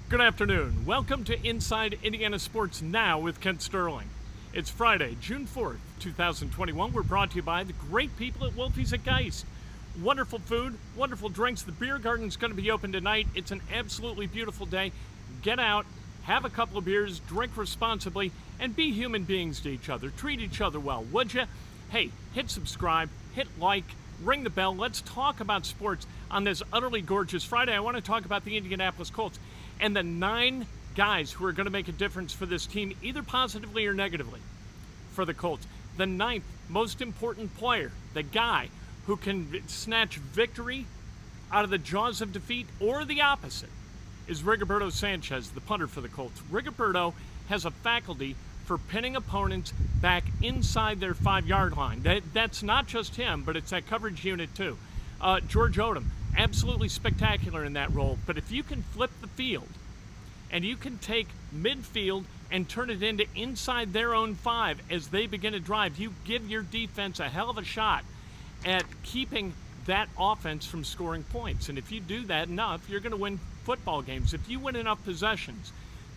Good afternoon. Welcome to Inside Indiana Sports Now with Kent Sterling. It's Friday, June 4th, 2021. We're brought to you by the great people at Wolfie's at Geist. Wonderful food, wonderful drinks. The beer garden's going to be open tonight. It's an absolutely beautiful day. Get out, have a couple of beers, drink responsibly, and be human beings to each other. Treat each other well, would you? Hey, hit subscribe, hit like, ring the bell. Let's talk about sports on this utterly gorgeous Friday. I want to talk about the Indianapolis Colts and the 9 guys who are going to make a difference for this team, either positively or negatively for the Colts. The 9th most important player, the guy who can snatch victory out of the jaws of defeat or the opposite, is Rigoberto Sanchez, the punter for the Colts. Rigoberto has a faculty for pinning opponents back inside their 5-yard line. That's not just him, but it's that coverage unit too. George Odom, absolutely spectacular in that role. But if you can flip the field and you can take midfield and turn it into inside their own 5 as they begin to drive, you give your defense a hell of a shot at keeping that offense from scoring points. And if you do that enough, you're going to win football games. If you win enough possessions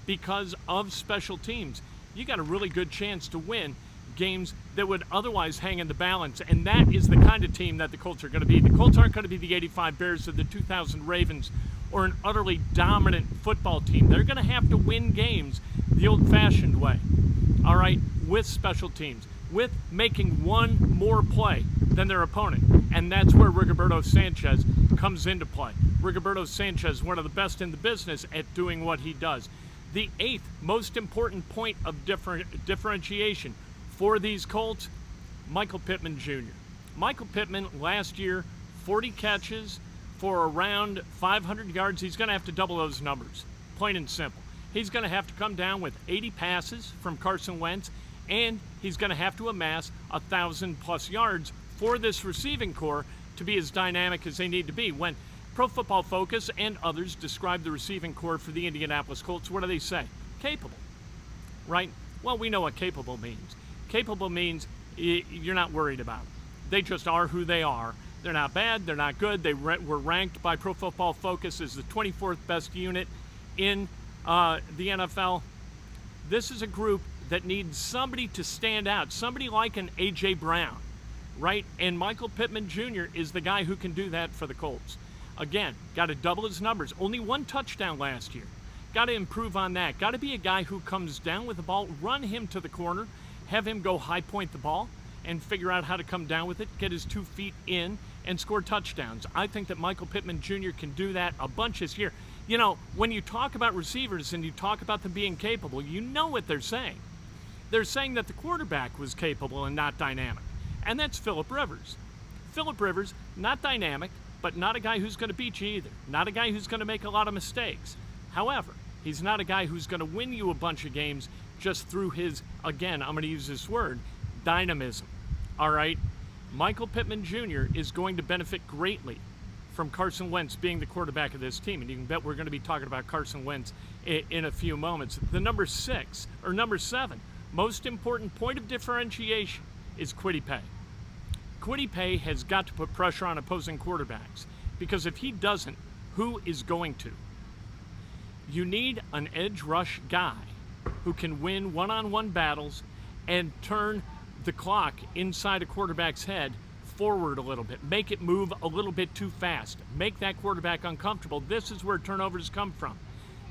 because of special teams, you got a really good chance to win games that would otherwise hang in the balance. And that is the kind of team that the Colts are going to be. The Colts aren't going to be the 85 Bears or the 2000 Ravens or an utterly dominant football team. They're going to have to win games the old-fashioned way, all right, with special teams, with making one more play than their opponent. And that's where Rigoberto Sanchez comes into play. Rigoberto Sanchez, one of the best in the business at doing what he does. The 8th most important point of differentiation for these Colts, Michael Pittman Jr. Michael Pittman last year, 40 catches for around 500 yards. He's going to have to double those numbers, plain and simple. He's going to have to come down with 80 passes from Carson Wentz, and he's going to have to amass 1,000-plus yards for this receiving core to be as dynamic as they need to be. When Pro Football Focus and others describe the receiving core for the Indianapolis Colts, what do they say? Capable, right? Well, we know what capable means. Capable means you're not worried about them. They just are who they are. They're not bad. They're not good. They were ranked by Pro Football Focus as the 24th best unit in the NFL. This is a group that needs somebody to stand out, somebody like an A.J. Brown, right? And Michael Pittman Jr. is the guy who can do that for the Colts. Again, got to double his numbers. Only 1 touchdown last year. Got to improve on that. Got to be a guy who comes down with the ball, run him to the corner, have him go high point the ball, and figure out how to come down with it, get his 2 feet in, and score touchdowns. I think that Michael Pittman Jr. can do that a bunch this year. You know, when you talk about receivers and you talk about them being capable, you know what they're saying. They're saying that the quarterback was capable and not dynamic. And that's Phillip Rivers. Phillip Rivers, not dynamic, but not a guy who's going to beat you either. Not a guy who's going to make a lot of mistakes. However, he's not a guy who's going to win you a bunch of games just through his, again, I'm going to use this word, dynamism. All right? Michael Pittman Jr. is going to benefit greatly from Carson Wentz being the quarterback of this team. And you can bet we're going to be talking about Carson Wentz in a few moments. The number 7 most important point of differentiation is Kwity Paye. Kwity Paye has got to put pressure on opposing quarterbacks, because if he doesn't, who is going to? You need an edge rush guy who can win one-on-one battles and turn the clock inside a quarterback's head forward a little bit, make it move a little bit too fast, make that quarterback uncomfortable. This is where turnovers come from.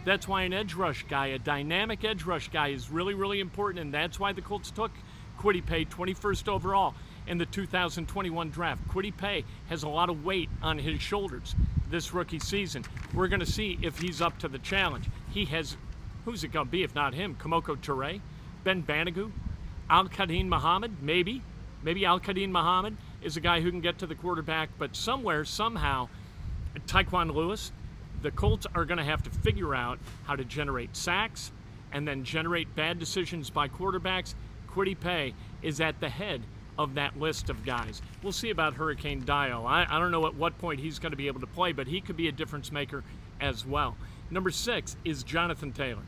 That's why an edge rush guy, a dynamic edge rush guy, is really, really important, and that's why the Colts took Kwity Paye 21st overall in the 2021 draft. Kwity Paye has a lot of weight on his shoulders this rookie season. We're going to see if he's up to the challenge. He has, who's it going to be if not him? Kamoko Toure, Ben Banogu, Al-Qadim Muhammad, maybe Al-Qadim Muhammad is a guy who can get to the quarterback, but somewhere, somehow, Tyquan Lewis, the Colts are going to have to figure out how to generate sacks and then generate bad decisions by quarterbacks. Kwity Paye is at the head of that list of guys. We'll see about Hurricane Dio. I don't know at what point he's going to be able to play, but he could be a difference maker as well. Number 6 is Jonathan Taylor.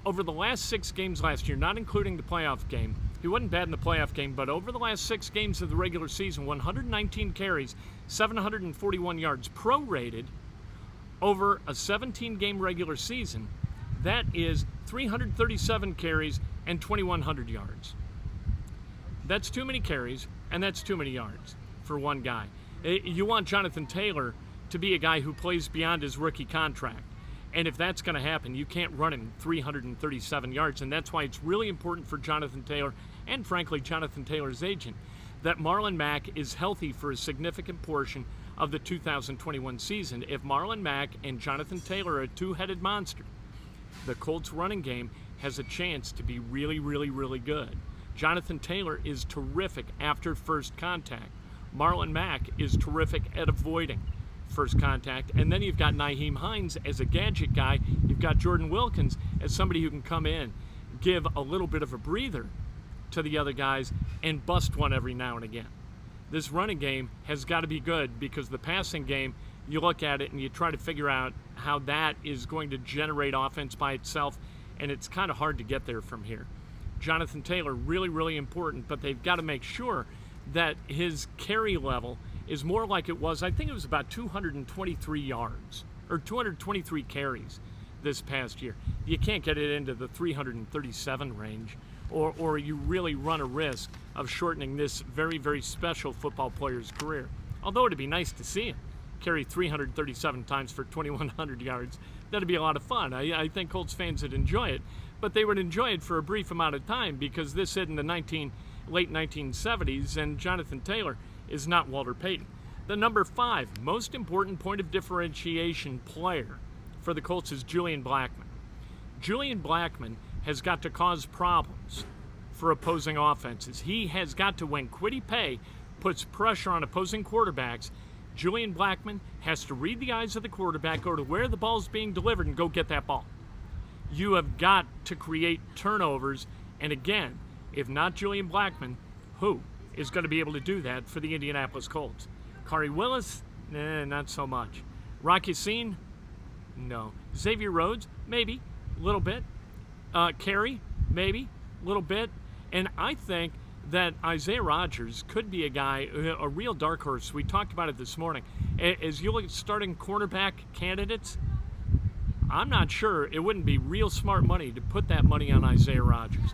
Over the last 6 games last year, not including the playoff game, he wasn't bad in the playoff game, but over the last 6 games of the regular season, 119 carries, 741 yards, prorated over a 17-game regular season, that is 337 carries and 2,100 yards. That's too many carries, and that's too many yards for one guy. You want Jonathan Taylor to be a guy who plays beyond his rookie contract. And if that's going to happen, you can't run him 337 yards. And that's why it's really important for Jonathan Taylor, and frankly, Jonathan Taylor's agent, that Marlon Mack is healthy for a significant portion of the 2021 season. If Marlon Mack and Jonathan Taylor are a two-headed monster, the Colts running game has a chance to be really, really, really good. Jonathan Taylor is terrific after first contact. Marlon Mack is terrific at avoiding first contact. And then you've got Nyheim Hines as a gadget guy. You've got Jordan Wilkins as somebody who can come in, give a little bit of a breather to the other guys, and bust one every now and again. This running game has got to be good, because the passing game, you look at it and you try to figure out how that is going to generate offense by itself, and it's kind of hard to get there from here. Jonathan Taylor, really, really important, but they've got to make sure that his carry level is more like it was. I think it was about 223 yards, or 223 carries this past year. You can't get it into the 337 range, or you really run a risk of shortening this very, very special football player's career. Although it'd be nice to see him carry 337 times for 2,100 yards. That'd be a lot of fun. I think Colts fans would enjoy it, but they would enjoy it for a brief amount of time, because this hit in the late 1970s, and Jonathan Taylor is not Walter Payton. The number 5 most important point of differentiation player for the Colts is Julian Blackman. Julian Blackman has got to cause problems for opposing offenses. He has got to, when Kwity Paye puts pressure on opposing quarterbacks, Julian Blackman has to read the eyes of the quarterback, go to where the ball's being delivered, and go get that ball. You have got to create turnovers, and again, if not Julian Blackman, who is going to be able to do that for the Indianapolis Colts? Khari Willis? Not so much. Rock Ya-Sin? No. Xavier Rhodes? Maybe. A little bit. Carey? Maybe. A little bit. And I think that Isaiah Rodgers could be a guy, a real dark horse. We talked about it this morning. As you look at starting cornerback candidates, I'm not sure it wouldn't be real smart money to put that money on Isaiah Rodgers.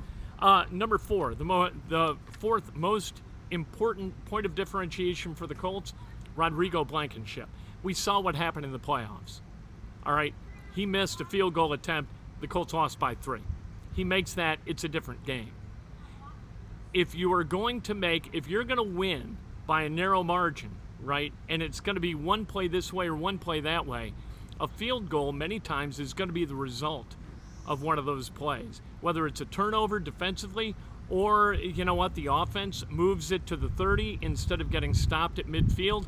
Number 4, the fourth most important point of differentiation for the Colts, Rodrigo Blankenship. We saw what happened in the playoffs. All right, he missed a field goal attempt. The Colts lost by 3. He makes that, it's a different game. If you're going to win by a narrow margin, right, and it's going to be one play this way or one play that way, a field goal many times is going to be the result of one of those plays. Whether it's a turnover defensively, or, you know what, the offense moves it to the 30 instead of getting stopped at midfield,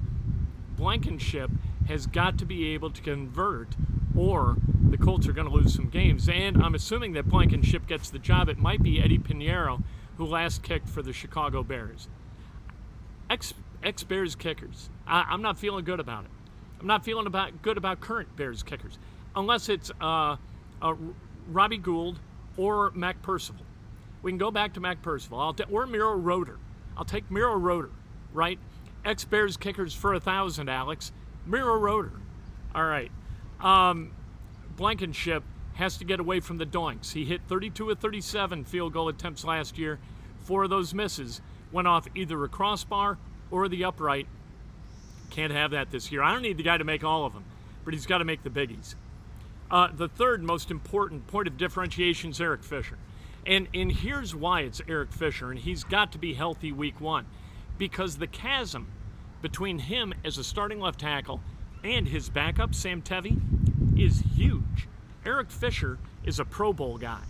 Blankenship has got to be able to convert, or the Colts are going to lose some games. And I'm assuming that Blankenship gets the job. It might be Eddie Pinheiro, who last kicked for the Chicago Bears. Ex-Bears kickers. I'm not feeling good about it. I'm not feeling good about current Bears kickers, unless it's Robbie Gould or Mac Percival. We can go back to Mac Percival, or Miro Roeder. I'll take Miro Roeder, right? Ex-Bears kickers for 1,000, Alex. Miro Roeder. All right. Blankenship has to get away from the doinks. He hit 32 of 37 field goal attempts last year. 4 of those misses went off either a crossbar or the upright. Can't have that this year. I don't need the guy to make all of them, but he's got to make the biggies. The third most important point of differentiation is Eric Fisher. And here's why it's Eric Fisher, and he's got to be healthy week 1, because the chasm between him as a starting left tackle and his backup, Sam Tevi, is huge. Eric Fisher is a Pro Bowl guy.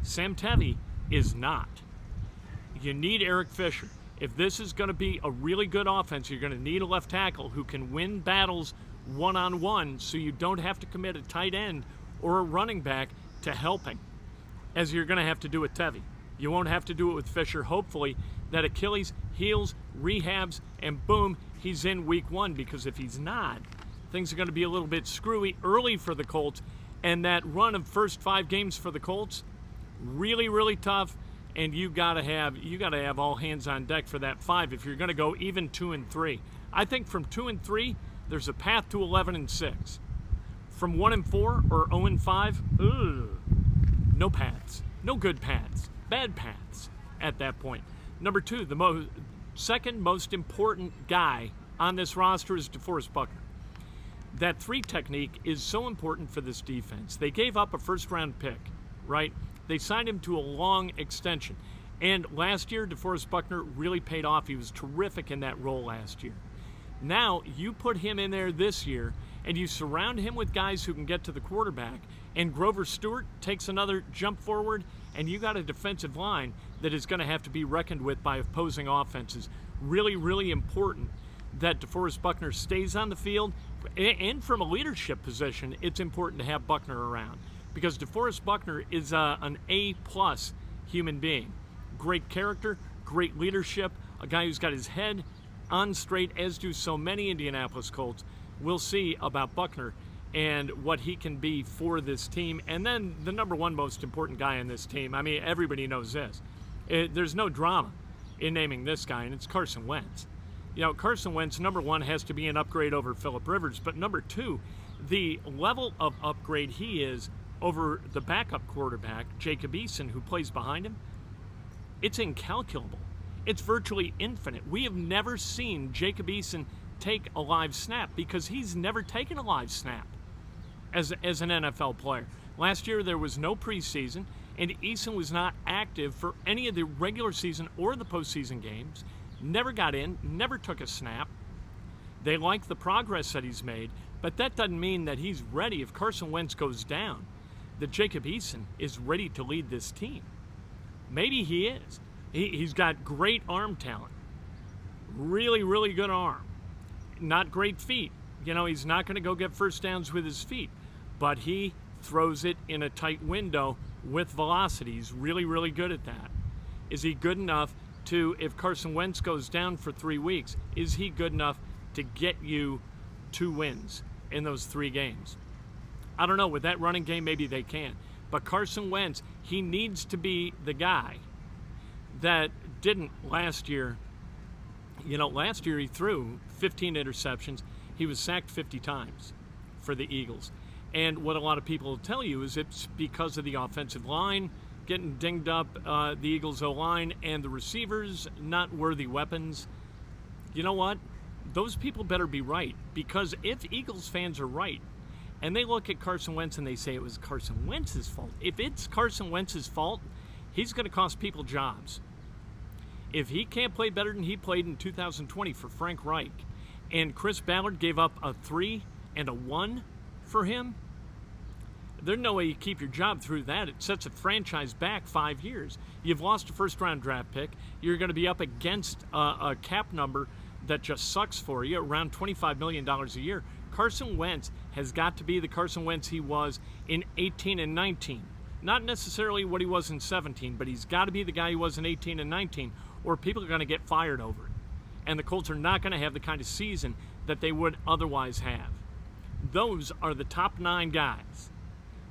Sam Tevi is not. You need Eric Fisher. If this is going to be a really good offense, you're going to need a left tackle who can win battles one-on-one, so you don't have to commit a tight end or a running back to helping, as you're going to have to do with Tevi. You won't have to do it with Fisher. Hopefully that Achilles heals, rehabs, and boom, he's in week 1, because if he's not, things are going to be a little bit screwy early for the Colts, and that run of first 5 games for the Colts, really, really tough, and you got to have all hands on deck for that 5 if you're going to go even 2-3. I think from 2-3, there's a path to 11-6. From 1-4 or 0-5, no paths, no good paths, bad paths at that point. Number two, the second most important guy on this roster is DeForest Buckner. That 3 technique is so important for this defense. They gave up a first-round pick, right? They signed him to a long extension. And last year, DeForest Buckner really paid off. He was terrific in that role last year. Now, you put him in there this year, and you surround him with guys who can get to the quarterback, and Grover Stewart takes another jump forward, and you got a defensive line that is going to have to be reckoned with by opposing offenses. Really, really important that DeForest Buckner stays on the field. And from a leadership position, it's important to have Buckner around, because DeForest Buckner is an A-plus human being. Great character, great leadership, a guy who's got his head on straight, as do so many Indianapolis Colts. We'll see about Buckner and what he can be for this team. And then the number one most important guy in this team, I mean, everybody knows this. There's no drama in naming this guy, and it's Carson Wentz. You know, Carson Wentz, number one, has to be an upgrade over Phillip Rivers, but number two, the level of upgrade he is over the backup quarterback, Jacob Eason, who plays behind him, it's incalculable. It's virtually infinite. We have never seen Jacob Eason take a live snap, because he's never taken a live snap as an NFL player. Last year there was no preseason, and Eason was not active for any of the regular season or the postseason games. Never got in, never took a snap. They like the progress that he's made, but that doesn't mean that he's ready. If Carson Wentz goes down, that Jacob Eason is ready to lead this team. Maybe he is. He's got great arm talent. Really, really good arm. Not great feet. You know, he's not going to go get first downs with his feet, but he throws it in a tight window with velocity. He's really, really good at that. Is he good enough to, if Carson Wentz goes down for 3 weeks, is he good enough to get you 2 wins in those 3 games? I don't know. With that running game, maybe they can. But Carson Wentz, he needs to be the guy that didn't last year. You know, last year he threw 15 interceptions. He was sacked 50 times for the Eagles. And what a lot of people will tell you is it's because of the offensive line getting dinged up, the Eagles' O-line, and the receivers not worthy weapons. You know what? Those people better be right, because if Eagles fans are right, and they look at Carson Wentz and they say it was Carson Wentz's fault, if it's Carson Wentz's fault, he's going to cost people jobs. If he can't play better than he played in 2020 for Frank Reich, and Chris Ballard gave up a 3 and a 1 for him, there's no way you keep your job through that. It sets a franchise back 5 years. You've lost a first-round draft pick. You're going to be up against a cap number that just sucks for you, around $25 million a year. Carson Wentz has got to be the Carson Wentz he was in 18 and 19. Not necessarily what he was in 17, but he's got to be the guy he was in 18 and 19, or people are going to get fired over it. And the Colts are not going to have the kind of season that they would otherwise have. Those are the top 9 guys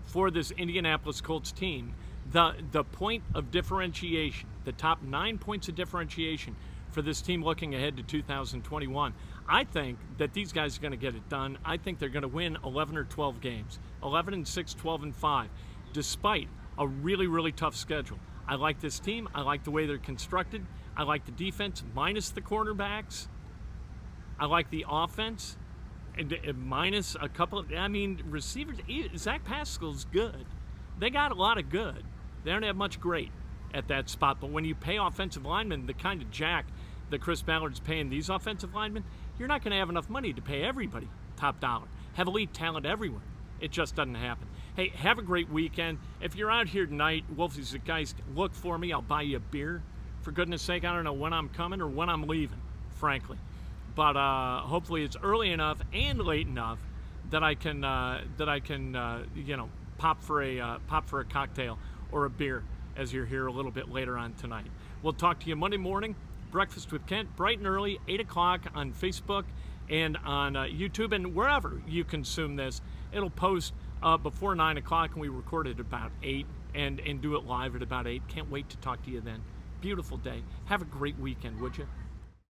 for this Indianapolis Colts team. The point of differentiation, the top 9 points of differentiation for this team looking ahead to 2021. I think that these guys are going to get it done. I think they're going to win 11 or 12 games, 11-6, 12-5, despite a really, really tough schedule. I like this team. I like the way they're constructed. I like the defense minus the cornerbacks. I like the offense minus a couple of, receivers. Zach Pascal's good. They got a lot of good. They don't have much great at that spot. But when you pay offensive linemen the kind of jack that Chris Ballard's paying these offensive linemen, you're not going to have enough money to pay everybody top dollar. Have elite talent everywhere. It just doesn't happen. Hey, have a great weekend. If you're out here tonight, Wolfie's guys, look for me. I'll buy you a beer. For goodness sake, I don't know when I'm coming or when I'm leaving, frankly. But hopefully it's early enough and late enough that I can pop for a cocktail or a beer as you're here a little bit later on tonight. We'll talk to you Monday morning, Breakfast with Kent, bright and early, 8 o'clock on Facebook and on YouTube, and wherever you consume this. It'll post before 9 o'clock, and we record it about 8 and do it live at about 8. Can't wait to talk to you then. Beautiful day. Have a great weekend, would you?